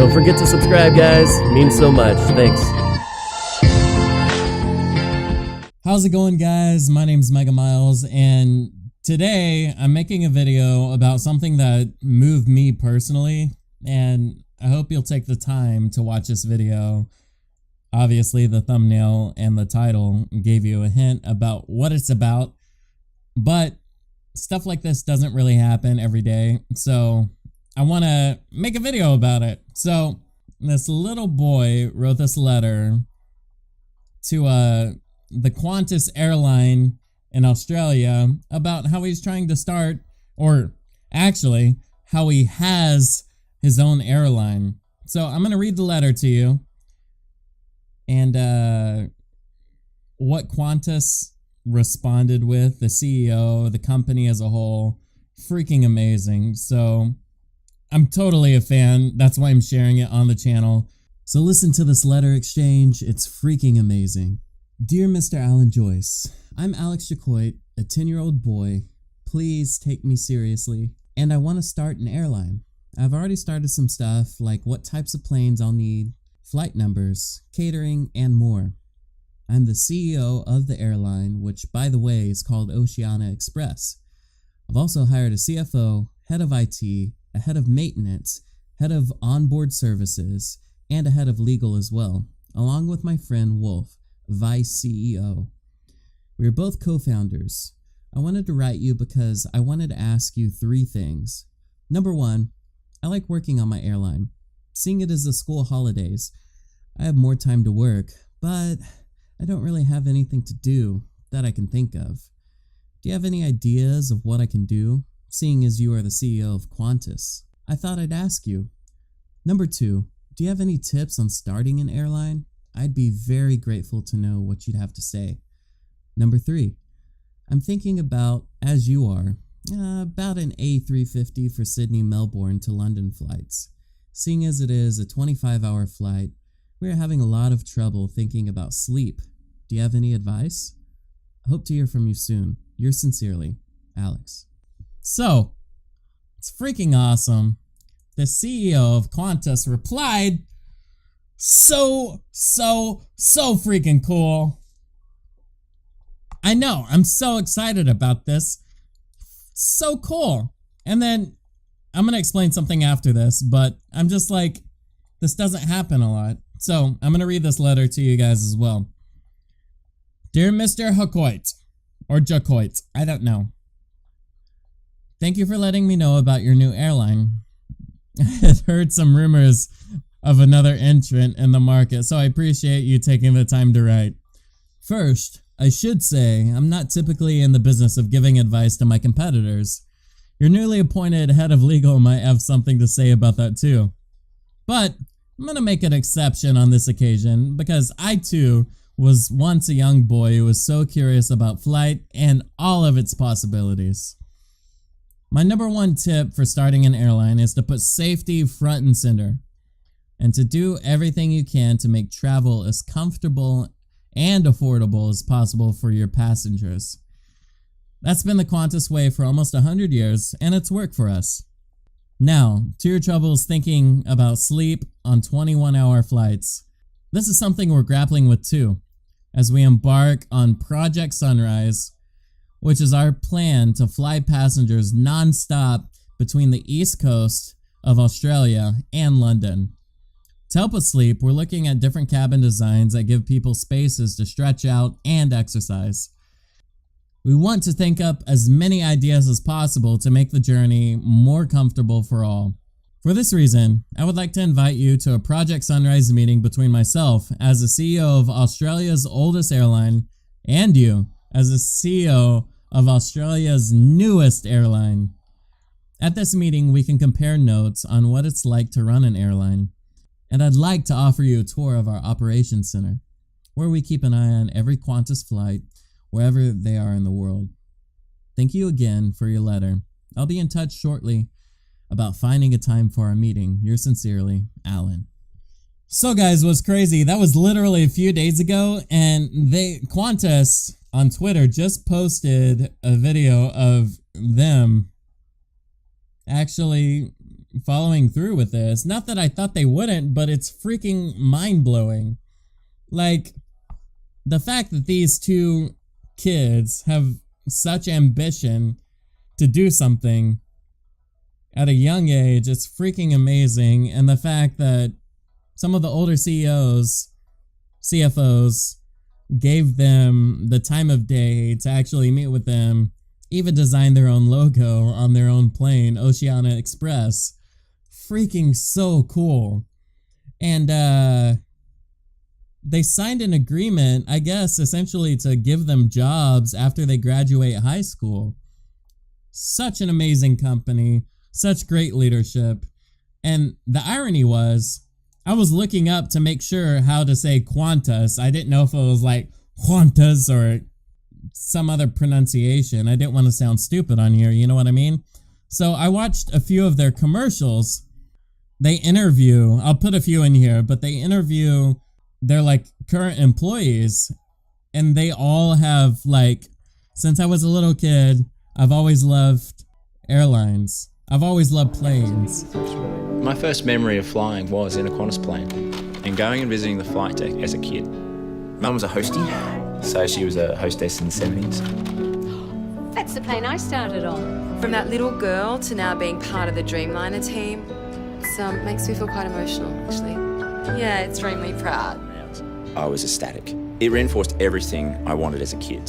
Don't forget to subscribe, guys. It means so much. Thanks. How's it going, guys? My name's MegaMilez, and today I'm making a video about something that moved me personally, and I hope you'll take the time to watch this video. Obviously, the thumbnail and the title gave you a hint about what it's about, but stuff like this doesn't really happen every day, so I want to make a video about it. So this little boy wrote this letter to the Qantas airline in Australia about how he's trying to start, or actually how he has his own airline. So I'm going to read the letter to you, and what Qantas responded with, the CEO, the company as a whole. Freaking amazing. So I'm totally a fan. That's why I'm sharing it on the channel. So listen to this letter exchange. It's freaking amazing. Dear Mr. Alan Joyce, I'm Alex Jacquot, a 10-year-old boy. Please take me seriously. And I want to start an airline. I've already started some stuff like what types of planes I'll need, flight numbers, catering, and more. I'm the CEO of the airline, which by the way is called Oceania Express. I've also hired a CFO, head of IT, a head of maintenance, head of onboard services, and a head of legal as well, along with my friend Wolf, Vice CEO. We are both co-founders. I wanted to write you because I wanted to ask you 3 things. Number 1, I like working on my airline. Seeing it as the school holidays, I have more time to work, but I don't really have anything to do that I can think of. Do you have any ideas of what I can do, seeing as you are the CEO of Qantas? I thought I'd ask you. Number 2, do you have any tips on starting an airline? I'd be very grateful to know what you'd have to say. Number 3, I'm thinking about, as you are, about an A350 for Sydney, Melbourne to London flights. Seeing as it is a 25-hour flight, we are having a lot of trouble thinking about sleep. Do you have any advice? I hope to hear from you soon. Yours sincerely, Alex. So, it's freaking awesome. The CEO of Qantas replied, so freaking cool. I know, I'm so excited about this. So cool. And then I'm going to explain something after this, but I'm just like, this doesn't happen a lot. So I'm going to read this letter to you guys as well. Dear Mr. Jacquot, or Jacquot, I don't know. Thank you for letting me know about your new airline. I had heard some rumors of another entrant in the market, so I appreciate you taking the time to write. First, I should say I'm not typically in the business of giving advice to my competitors. Your newly appointed head of legal might have something to say about that too. But I'm going to make an exception on this occasion because I too was once a young boy who was so curious about flight and all of its possibilities. My number 1 tip for starting an airline is to put safety front and center, and to do everything you can to make travel as comfortable and affordable as possible for your passengers. That's been the Qantas way for almost 100 years, and it's worked for us. Now, to your troubles thinking about sleep on 21-hour flights. This is something we're grappling with too, as we embark on Project Sunrise, which is our plan to fly passengers non-stop between the East Coast of Australia and London. To help us sleep, we're looking at different cabin designs that give people spaces to stretch out and exercise. We want to think up as many ideas as possible to make the journey more comfortable for all. For this reason, I would like to invite you to a Project Sunrise meeting between myself as the CEO of Australia's oldest airline and you as the CEO of Australia's newest airline. At this meeting, we can compare notes on what it's like to run an airline. And I'd like to offer you a tour of our operations center, where we keep an eye on every Qantas flight, wherever they are in the world. Thank you again for your letter. I'll be in touch shortly about finding a time for our meeting. Yours sincerely, Alan. So guys, what's crazy, that was literally a few days ago, and Qantas on Twitter just posted a video of them actually following through with this. Not that I thought they wouldn't, but it's freaking mind-blowing. Like, the fact that these two kids have such ambition to do something at a young age, it's freaking amazing. And the fact that some of the older CEOs, CFOs, gave them the time of day to actually meet with them, even designed their own logo on their own plane, Oceania Express. Freaking so cool. And they signed an agreement, I guess, essentially to give them jobs after they graduate high school. Such an amazing company, such great leadership. And the irony was, I was looking up to make sure how to say Qantas. I didn't know if it was like Qantas or some other pronunciation. I didn't want to sound stupid on here, you know what I mean? So I watched a few of their commercials. They interview, I'll put a few in here, but they interview their like current employees, and they all have like, since I was a little kid, I've always loved airlines. I've always loved planes. My first memory of flying was in a Qantas plane and going and visiting the flight deck as a kid. Mum was a hostie, so she was a hostess in the 70s. That's the plane I started on. From that little girl to now being part of the Dreamliner team, it makes me feel quite emotional, actually. Yeah, extremely proud. I was ecstatic. It reinforced everything I wanted as a kid.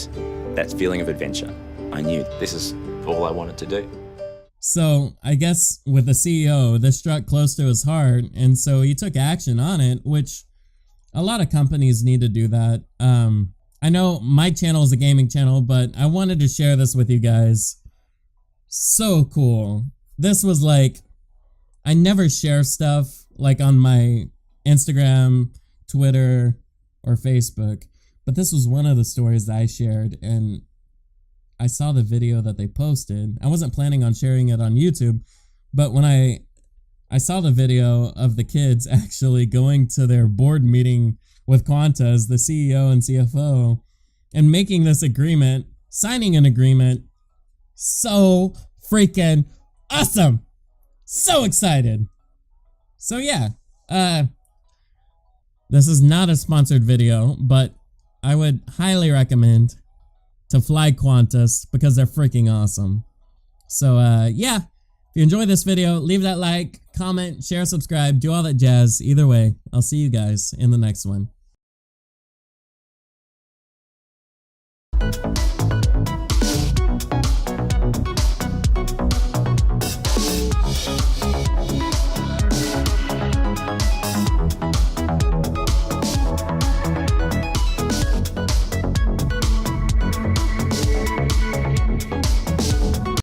That feeling of adventure. I knew this is all I wanted to do. So I guess with the CEO, this struck close to his heart, and so he took action on it, which a lot of companies need to do that. I know my channel is a gaming channel, but I wanted to share this with you guys. So cool. This was like, I never share stuff like on my Instagram, Twitter, or Facebook, but this was one of the stories that I shared, and I saw the video that they posted. I wasn't planning on sharing it on YouTube, but when I saw the video of the kids actually going to their board meeting with Qantas, the CEO and CFO, and making this agreement, signing an agreement, so freaking awesome. So excited. So yeah, this is not a sponsored video, but I would highly recommend to fly Qantas because they're freaking awesome. So yeah, if you enjoyed this video, leave that like, comment, share, subscribe, do all that jazz. Either way, I'll see you guys in the next one.